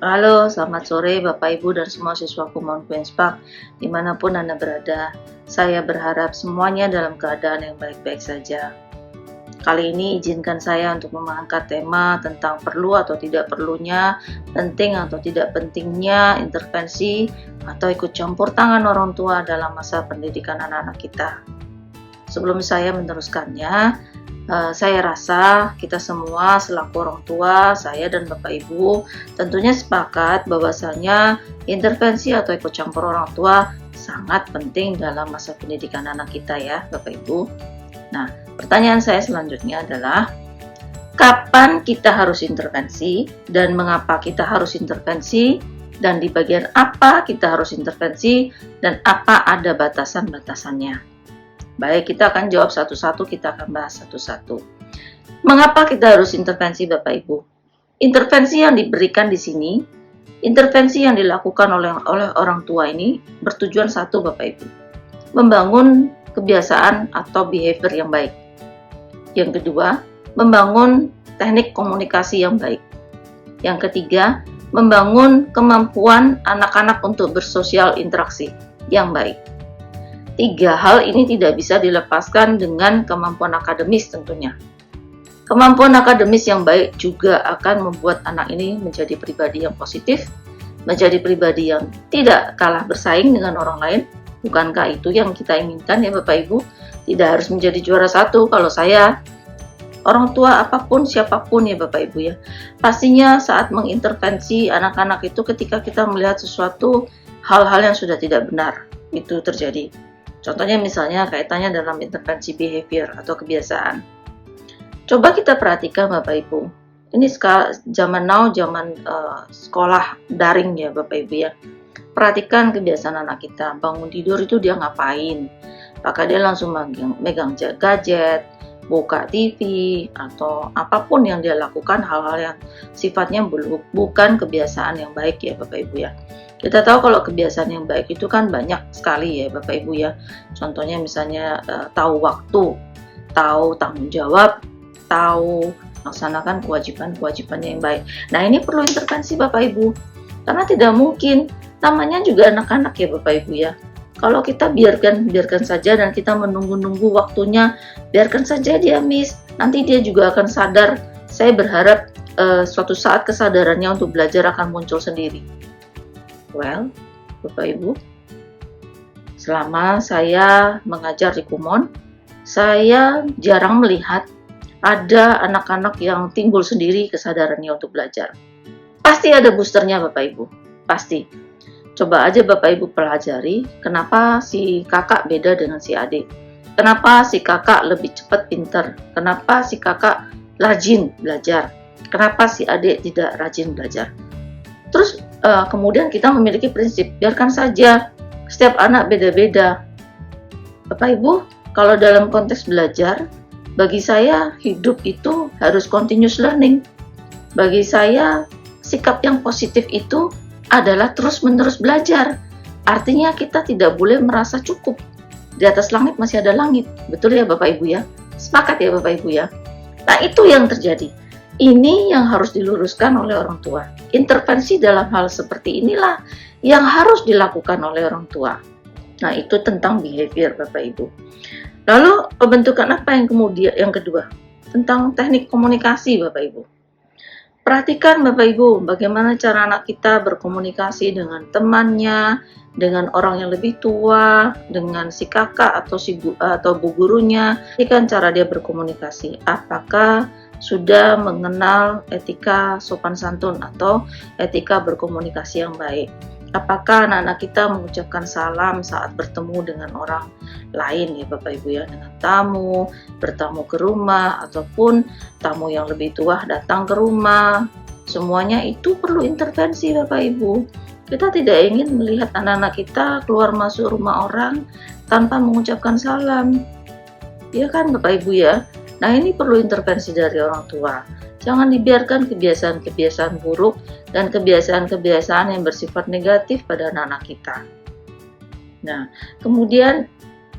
Halo, selamat sore Bapak Ibu dan semua siswaku Mount Queen's Park, dimanapun Anda berada. Saya berharap semuanya dalam keadaan yang baik-baik saja. Kali ini izinkan saya untuk mengangkat tema tentang perlu atau tidak perlunya, penting atau tidak pentingnya intervensi atau ikut campur tangan orang tua dalam masa pendidikan anak-anak kita. Sebelum saya meneruskannya, saya rasa kita semua selaku orang tua, saya dan Bapak Ibu tentunya sepakat bahwasanya intervensi atau ikut campur orang tua sangat penting dalam masa pendidikan anak kita ya Bapak Ibu. Nah, pertanyaan saya selanjutnya adalah kapan kita harus intervensi dan mengapa kita harus intervensi dan di bagian apa kita harus intervensi dan apa ada batasan-batasannya. Baik, kita akan jawab satu-satu, kita akan bahas satu-satu. Mengapa kita harus intervensi Bapak Ibu? Intervensi yang diberikan di sini, intervensi yang dilakukan oleh orang tua ini bertujuan satu Bapak Ibu, membangun kebiasaan atau behavior yang baik. Yang kedua, membangun teknik komunikasi yang baik. Yang ketiga, membangun kemampuan anak-anak untuk bersosial interaksi yang baik. Tiga hal ini tidak bisa dilepaskan dengan kemampuan akademis tentunya. Kemampuan akademis yang baik juga akan membuat anak ini menjadi pribadi yang positif, menjadi pribadi yang tidak kalah bersaing dengan orang lain. Bukankah itu yang kita inginkan ya Bapak Ibu? Tidak harus menjadi juara satu. Kalau saya, orang tua apapun, siapapun ya Bapak Ibu ya, pastinya saat mengintervensi anak-anak itu ketika kita melihat sesuatu hal-hal yang sudah tidak benar, itu terjadi. Contohnya misalnya kaitannya dalam intervensi behavior atau kebiasaan. Coba kita perhatikan Bapak Ibu. Ini zaman now, zaman sekolah daring ya Bapak Ibu ya. Perhatikan kebiasaan anak kita. Bangun tidur itu dia ngapain? Apakah dia langsung megang gadget, buka TV, atau apapun yang dia lakukan, hal-hal yang sifatnya bukan kebiasaan yang baik ya Bapak Ibu ya. Kita tahu kalau kebiasaan yang baik itu kan banyak sekali ya Bapak Ibu ya. Contohnya misalnya tahu waktu, tahu tanggung jawab, tahu melaksanakan kewajiban-kewajibannya yang baik. Nah ini perlu intervensi Bapak Ibu. Karena tidak mungkin, namanya juga anak-anak ya Bapak Ibu ya. Kalau kita biarkan saja dan kita menunggu-nunggu waktunya, biarkan saja dia miss. Nanti dia juga akan sadar. Saya berharap suatu saat kesadarannya untuk belajar akan muncul sendiri. Well, Bapak Ibu, selama saya mengajar di Kumon, saya jarang melihat ada anak-anak yang timbul sendiri kesadarannya untuk belajar. Pasti ada boosternya Bapak Ibu, pasti. Coba aja Bapak Ibu pelajari, kenapa si kakak beda dengan si adik. Kenapa si kakak lebih cepat pintar, kenapa si kakak rajin belajar, kenapa si adik tidak rajin belajar. Terus kemudian kita memiliki prinsip, biarkan saja, setiap anak beda-beda. Bapak Ibu, kalau dalam konteks belajar, bagi saya hidup itu harus continuous learning. Bagi saya, sikap yang positif itu adalah terus-menerus belajar. Artinya kita tidak boleh merasa cukup. Di atas langit masih ada langit. Betul ya Bapak Ibu ya? Sepakat ya Bapak Ibu ya? Nah itu yang terjadi. Ini yang harus diluruskan oleh orang tua. Intervensi dalam hal seperti inilah yang harus dilakukan oleh orang tua. Nah, itu tentang behavior Bapak Ibu. Lalu pembentukan apa yang kemudian yang kedua? Tentang teknik komunikasi Bapak Ibu. Perhatikan Bapak Ibu, bagaimana cara anak kita berkomunikasi dengan temannya, dengan orang yang lebih tua, dengan si kakak atau bu gurunya. Perhatikan cara dia berkomunikasi. Apakah sudah mengenal etika sopan santun atau etika berkomunikasi yang baik. Apakah anak-anak kita mengucapkan salam saat bertemu dengan orang lain ya Bapak Ibu ya, dengan tamu, bertamu ke rumah ataupun tamu yang lebih tua datang ke rumah. Semuanya itu perlu intervensi Bapak Ibu. Kita tidak ingin melihat anak-anak kita keluar masuk rumah orang tanpa mengucapkan salam. Ya kan Bapak Ibu ya? Nah ini perlu intervensi dari orang tua. Jangan dibiarkan kebiasaan-kebiasaan buruk dan kebiasaan-kebiasaan yang bersifat negatif pada anak-anak kita. Nah, kemudian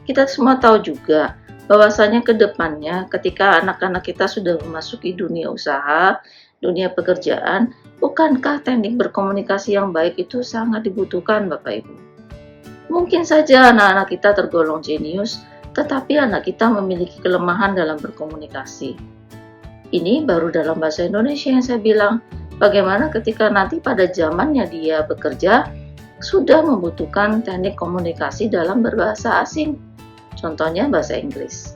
kita semua tahu juga bahwasanya ke depannya ketika anak-anak kita sudah memasuki dunia usaha, dunia pekerjaan, bukankah teknik berkomunikasi yang baik itu sangat dibutuhkan Bapak Ibu? Mungkin saja anak-anak kita tergolong jenius, tetapi anak kita memiliki kelemahan dalam berkomunikasi. Ini baru dalam bahasa Indonesia yang saya bilang, bagaimana ketika nanti pada zamannya dia bekerja, sudah membutuhkan teknik komunikasi dalam berbahasa asing, contohnya bahasa Inggris.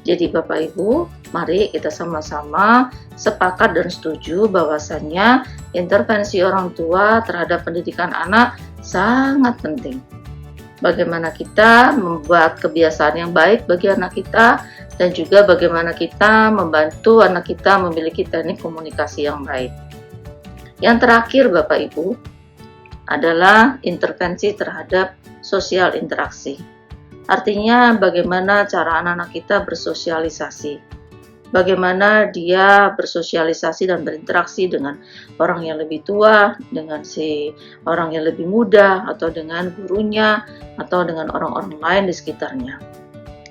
Jadi Bapak Ibu, mari kita sama-sama sepakat dan setuju bahwasannya intervensi orang tua terhadap pendidikan anak sangat penting. Bagaimana kita membuat kebiasaan yang baik bagi anak kita, dan juga bagaimana kita membantu anak kita memiliki teknik komunikasi yang baik. Yang terakhir Bapak Ibu adalah intervensi terhadap sosial interaksi. Artinya bagaimana cara anak-anak kita bersosialisasi. Bagaimana dia bersosialisasi dan berinteraksi dengan orang yang lebih tua, dengan si orang yang lebih muda, atau dengan gurunya, atau dengan orang-orang lain di sekitarnya.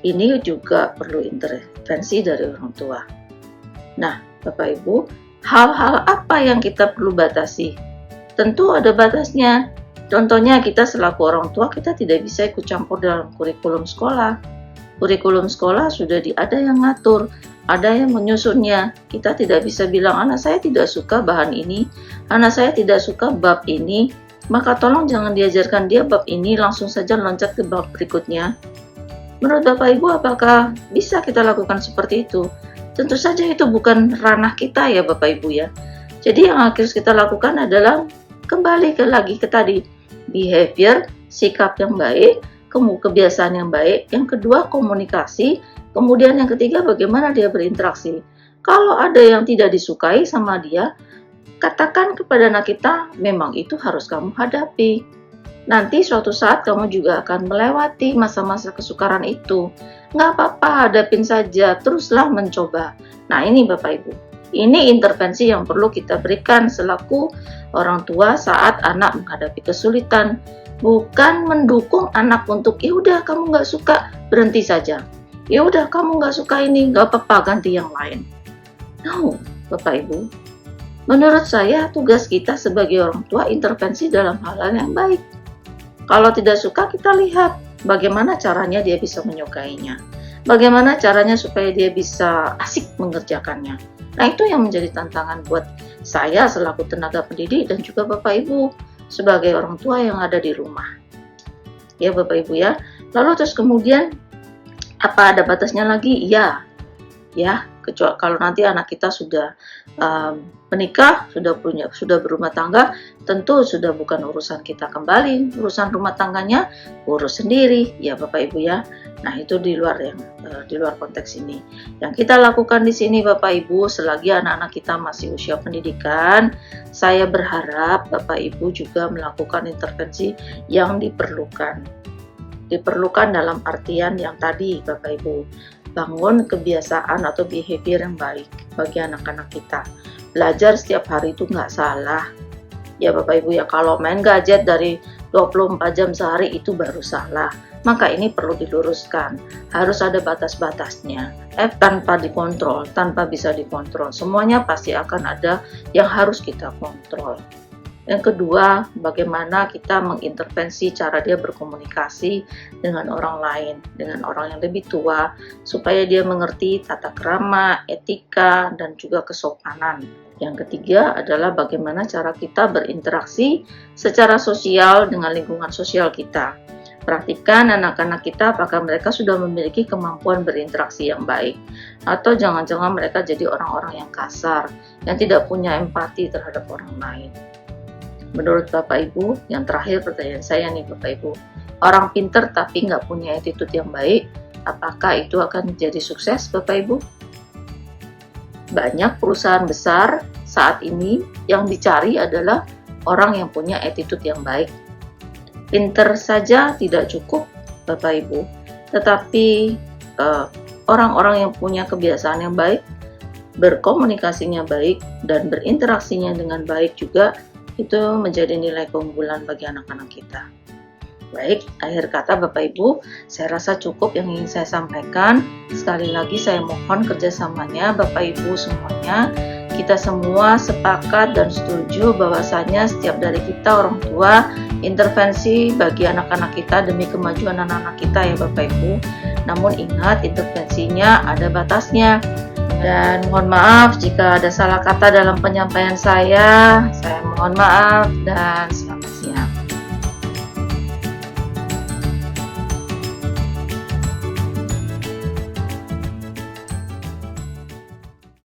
Ini juga perlu intervensi dari orang tua. Nah, Bapak Ibu, hal-hal apa yang kita perlu batasi? Tentu ada batasnya. Contohnya kita selaku orang tua, kita tidak bisa ikut campur dalam kurikulum sekolah. Kurikulum sekolah sudah ada yang ngatur, ada yang menyusunnya. Kita tidak bisa bilang, anak saya tidak suka bahan ini, anak saya tidak suka bab ini, maka tolong jangan diajarkan dia bab ini, langsung saja loncat ke bab berikutnya. Menurut Bapak Ibu, apakah bisa kita lakukan seperti itu? Tentu saja itu bukan ranah kita ya Bapak Ibu ya. Jadi yang harus kita lakukan adalah kembali lagi ke tadi, behavior, sikap yang baik, kebiasaan yang baik, yang kedua komunikasi, kemudian yang ketiga bagaimana dia berinteraksi. Kalau ada yang tidak disukai sama dia, katakan kepada anak kita, memang itu harus kamu hadapi. Nanti suatu saat kamu juga akan melewati masa-masa kesukaran itu. Nggak apa-apa, hadapin saja, teruslah mencoba. Nah ini Bapak Ibu, ini intervensi yang perlu kita berikan selaku orang tua saat anak menghadapi kesulitan. Bukan mendukung anak untuk, ya udah kamu nggak suka, berhenti saja. Ya udah kamu nggak suka ini, nggak apa-apa, ganti yang lain. No, Bapak Ibu. Menurut saya tugas kita sebagai orang tua intervensi dalam hal-hal yang baik. Kalau tidak suka, kita lihat bagaimana caranya dia bisa menyukainya. Bagaimana caranya supaya dia bisa asik mengerjakannya. Nah itu yang menjadi tantangan buat saya selaku tenaga pendidik dan juga Bapak Ibu sebagai orang tua yang ada di rumah. Ya Bapak Ibu ya. Lalu terus kemudian apa ada batasnya lagi? Ya, kecuali kalau nanti anak kita sudah menikah, sudah berumah tangga, tentu sudah bukan urusan kita kembali, urusan rumah tangganya urus sendiri, ya Bapak Ibu ya. Nah itu di luar konteks ini. Yang kita lakukan di sini Bapak Ibu, selagi anak-anak kita masih usia pendidikan, saya berharap Bapak Ibu juga melakukan intervensi yang diperlukan. Diperlukan dalam artian yang tadi Bapak Ibu, bangun kebiasaan atau behavior yang baik bagi anak-anak kita. Belajar setiap hari itu nggak salah. Ya Bapak Ibu ya, kalau main gadget dari 24 jam sehari itu baru salah. Maka ini perlu diluruskan. Harus ada batas-batasnya. Tanpa dikontrol, tanpa bisa dikontrol. Semuanya pasti akan ada yang harus kita kontrol. Yang kedua, bagaimana kita mengintervensi cara dia berkomunikasi dengan orang lain, dengan orang yang lebih tua, supaya dia mengerti tata krama, etika, dan juga kesopanan. Yang ketiga adalah bagaimana cara kita berinteraksi secara sosial dengan lingkungan sosial kita. Perhatikan anak-anak kita apakah mereka sudah memiliki kemampuan berinteraksi yang baik, atau jangan-jangan mereka jadi orang-orang yang kasar, yang tidak punya empati terhadap orang lain. Menurut Bapak Ibu, yang terakhir pertanyaan saya nih Bapak Ibu, orang pinter tapi nggak punya attitude yang baik, apakah itu akan menjadi sukses Bapak Ibu? Banyak perusahaan besar saat ini yang dicari adalah orang yang punya attitude yang baik. Pinter saja tidak cukup Bapak Ibu, tetapi orang-orang yang punya kebiasaan yang baik, berkomunikasinya baik, dan berinteraksinya dengan baik juga, itu menjadi nilai keunggulan bagi anak-anak kita. Baik, akhir kata Bapak Ibu, saya rasa cukup yang ingin saya sampaikan. Sekali lagi saya mohon kerjasamanya Bapak Ibu semuanya. Kita semua sepakat dan setuju bahwasanya setiap dari kita orang tua intervensi bagi anak-anak kita demi kemajuan anak-anak kita ya Bapak Ibu. Namun ingat, intervensinya ada batasnya. Dan mohon maaf jika ada salah kata dalam penyampaian saya mohon maaf dan